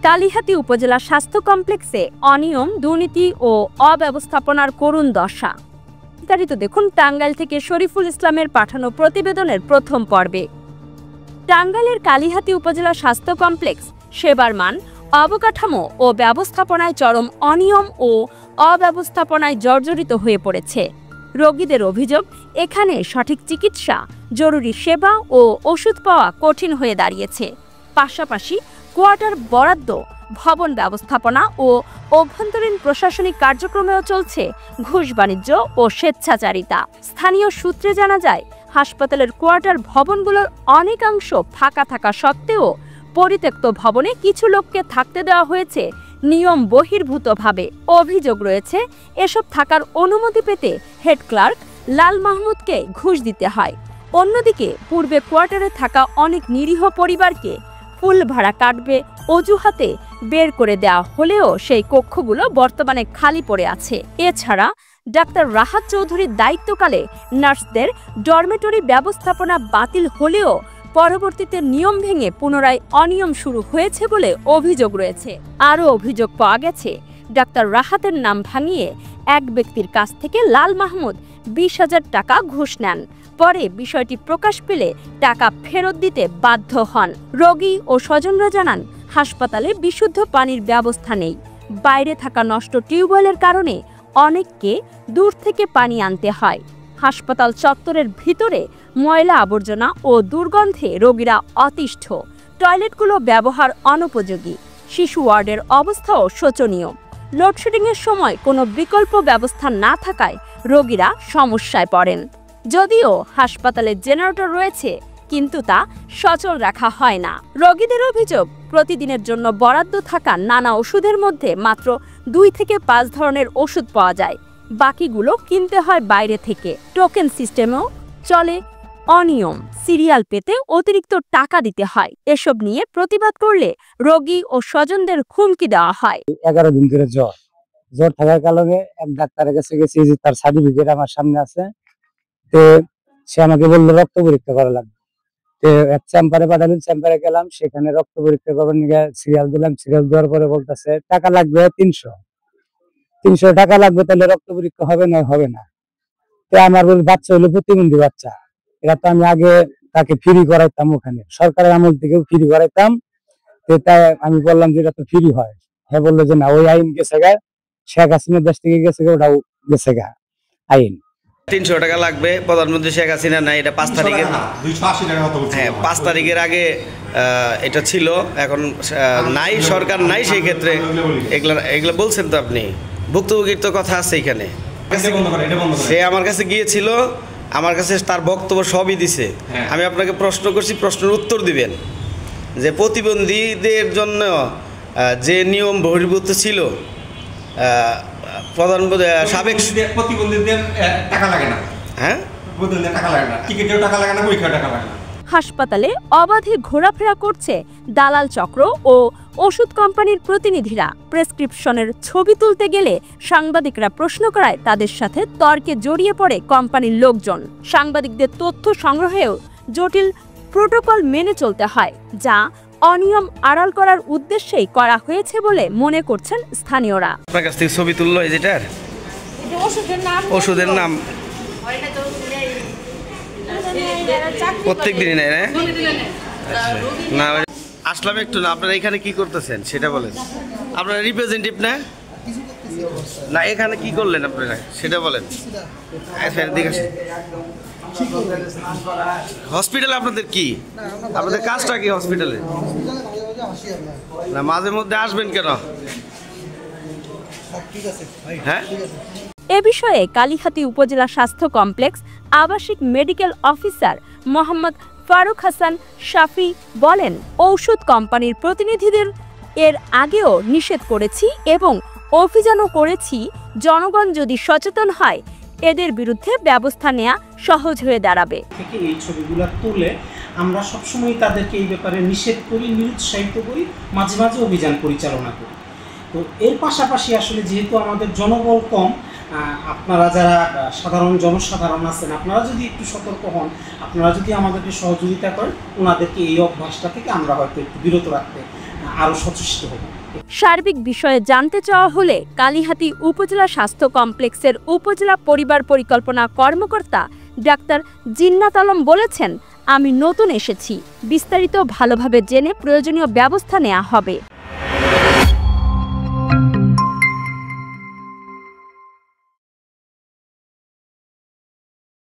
কালিহাতী উপজেলা স্বাস্থ্য কমপ্লেক্সে অনিয়ম, দুর্নীতি ও অব্যবস্থাপনার করুণ দশা। বিস্তারিত দেখুন টাঙ্গাইল থেকে শরীফুল ইসলামের পাঠানো প্রতিবেদনের প্রথম পর্বে। টাঙ্গাইলের কালিহাতী উপজেলা স্বাস্থ্য কমপ্লেক্স সেবার মান, অবকাঠামো ও ব্যবস্থাপনায় চরম অনিয়ম ও অব্যবস্থাপনায় জর্জরিত হয়ে পড়েছে। রোগীদের অভিযোগ, এখানে সঠিক চিকিৎসা, জরুরি সেবা ও ওষুধ পাওয়া কঠিন হয়ে দাঁড়িয়েছে। পাশাপাশি কোয়ার্টার বরাদ্দ, ভবন ব্যবস্থাপনা ও অভ্যন্তরীণ প্রশাসনিক কার্যক্রমেও চলছে ঘুষ বাণিজ্য ও স্বেচ্ছাচারিতা। স্থানীয় সূত্রে জানা যায়, হাসপাতালের কোয়ার্টার ভবনগুলোর অনেকাংশ ফাঁকা থাকা সত্ত্বেও পরিত্যক্ত ভবনে কিছু লোককে থাকতে দেওয়া হয়েছে নিয়ম বহির্ভূতভাবে। অভিযোগ রয়েছে, এসব থাকার অনুমতি পেতে হেড ক্লার্ক লাল মাহমুদকে ঘুষ দিতে হয়। অন্যদিকে পূর্বে কোয়ার্টারে থাকা অনেক নিরীহ পরিবারকে ফুল ভাড়া কাটবে অজুহাতে বের করে দেওয়া হলেও সেই কক্ষগুলো বর্তমানে খালি পড়ে আছে। এছাড়া ডাক্তার রাহাত চৌধুরীর দায়িত্বকালে নার্সদের ডরমেটরি ব্যবস্থাপনা বাতিল হলেও পরবর্তীতে নিয়ম ভেঙে পুনরায় অনিয়ম শুরু হয়েছে বলে অভিযোগ রয়েছে। আরও অভিযোগ পাওয়া গেছে, ডাক্তার রাহাতের নাম ভাঙিয়ে এক ব্যক্তির কাছ থেকে লাল মাহমুদ 20,000 টাকা ঘুষ নেন। পরে বিষয়টি প্রকাশ পেলে টাকা ফেরত দিতে বাধ্য হন। রোগী ও স্বজনরা জানান, হাসপাতালে বিশুদ্ধ পানির ব্যবস্থা নেই। বাইরে থাকা নষ্ট টিউবওয়েলের কারণে অনেককে দূর থেকে পানি আনতে হয়। হাসপাতাল চত্বরের ভিতরে ময়লা আবর্জনা ও দুর্গন্ধে রোগীরা অতিষ্ঠ। টয়লেটগুলো ব্যবহার অনুপযোগী। শিশু ওয়ার্ডের অবস্থাও শোচনীয়। লোডশেডিংয়ের সময় কোনো বিকল্প ব্যবস্থা না থাকায় রোগীরা সমস্যায় পড়েন। যদিও হাসপাতালে জেনারেটর রয়েছে, কিন্তু তা সচল রাখা হয় না। রোগীদের অভিযোগ, প্রতিদিনের জন্য বরাদ্দ থাকা নানা ওষুধের মধ্যে মাত্র 2 থেকে 5 ধরনের ওষুধ পাওয়া যায়, বাকিগুলো কিনতে হয় বাইরে থেকে। টোকেন সিস্টেমেও চলে অনিয়ম, সিরিয়াল পেতে অতিরিক্ত টাকা দিতে হয়। এসব নিয়ে প্রতিবাদ করলে রোগী ও স্বজনদের হুমকি দেওয়া হয়। 11 দিন ধরে জ্বর থাকার কারণে এক ডাক্তারের কাছে গেছি, যে তার সার্টিফিকেট আমার সামনে আছে। সে আমাকে বললো রক্ত পরীক্ষা করা লাগবে। এক চেম্বারে পাঠালেন, চেম্বারে গেলাম, সেখানে রক্ত পরীক্ষা করার নিয়ে সিরিয়াল দিলাম। সিরিয়াল দেওয়ার পরে বলতেছে টাকা লাগবে 300 টাকা লাগবে, তাহলে রক্ত পরীক্ষা হবে না? হবে না। আমার বলি বাচ্চা হলো প্রতিবন্ধী বাচ্চা, এটা তো আমি আগে তাকে ফ্রি করাইতাম, ওখানে সরকারের আমল থেকেও ফ্রি করাইতাম। তাই আমি বললাম যে এটা তো ফ্রি হয়। হ্যাঁ বললো যে না, ওই আইন গেছে গা, শেখ হাসিনার দেশ থেকে গেছে গা, ওটাও গেছে গা আইন। 300 টাকা লাগবে, প্রধানমন্ত্রী শেখ হাসিনা নাই, এটা 5 তারিখের, হ্যাঁ 5 তারিখের আগে এটা ছিল, এখন নাই, সরকার নাই। সেই ক্ষেত্রে এগুলো বলছেন তো আপনি, ভুক্তভোগীর তো কথা আছে এখানে। সে আমার কাছে গিয়েছিল, আমার কাছে তার বক্তব্য সবই দিছে। আমি আপনাকে প্রশ্ন করছি, প্রশ্নের উত্তর দিবেন যে প্রতিবন্ধীদের জন্য যে নিয়ম বহির্ভূত ছিল, প্রধানমন্ত্রী সাবেক প্রতিবন্ধীদের টাকা লাগে না, হ্যাঁ টাকা লাগে না, টিকিটেও টাকা লাগে না, পরীক্ষাও টাকা লাগে না। হাসপাতালে অবাধে ঘোরাফেরা করছে দালাল চক্র ও ওষুধ কোম্পানির প্রতিনিধিরা। প্রেসক্রিপশনের ছবি তুলতে গেলে সাংবাদিকরা প্রশ্ন করায় তাদের সাথে তর্কে জড়িয়ে পড়ে কোম্পানির লোকজন। সাংবাদিকদের তথ্য সংগ্রহেও জটিল প্রোটোকল মেনে চলতে হয়, যা অনিয়ম আড়াল করার উদ্দেশ্যেই করা হয়েছে বলে মনে করছেন স্থানীয়রা। আপনার কাছ থেকে ছবি তুললো, এই যেটার ওষুধের নাম প্রত্যেক দিনই নেয় না? আসলাম একটু না, আপনারা এখানে কি করতেছেন সেটা বলেন। আপনারা রিপ্রেজেন্টেটিভ না? না এখানে কি করলেন আপনারা সেটা বলেন। হসপিটালে আপনাদের কি, আপনাদের কাজটা কি হসপিটালে? না মাঝে মধ্যে আসবেন কেন? হ্যাঁ, এ বিষয়ে কালিহাতী উপজেলা স্বাস্থ্য কমপ্লেক্স আবাসিক মেডিকেল অফিসার মোহাম্মদ ফারুক হাসান শাফি বলেন, ঔষধ কোম্পানির প্রতিনিধিদের এর আগেও নিষেধ করেছি এবং অভিযানও করেছি। জনগণ যদি সচেতন হয়, এদের বিরুদ্ধে ব্যবস্থা নেওয়া সহজ হয়ে দাঁড়াবে। এই ছবিগুলো তুলে আমরা সবসময় তাদেরকে এই ব্যাপারে নিষেধ করি, নিরুৎসাহিত করি, মাঝে মাঝে অভিযান পরিচালনা করি। তো এর পাশাপাশি আসলে যেহেতু আমাদের জনবল কম, আপনারা যারা সাধারণ জনসাধারণ আছেন, আপনারা যদি একটু সতর্ক হন, আপনারা যদি আমাদেরকে সহযোগিতা করেন, ওনাদেরকে এই অভ্যাসটা থেকে আমরা হয়তো একটু বিরত রাখতে আরও সচেষ্ট হব। সার্বিক বিষয়ে জানতে চাওয়া হলে কালিহাতী উপজেলা স্বাস্থ্য কমপ্লেক্সের উপজেলা পরিবার পরিকল্পনা কর্মকর্তা ডাক্তার জিন্নাত আলম বলেছেন, আমি নতুন এসেছি, বিস্তারিত ভালোভাবে জেনে প্রয়োজনীয় ব্যবস্থা নেওয়া হবে।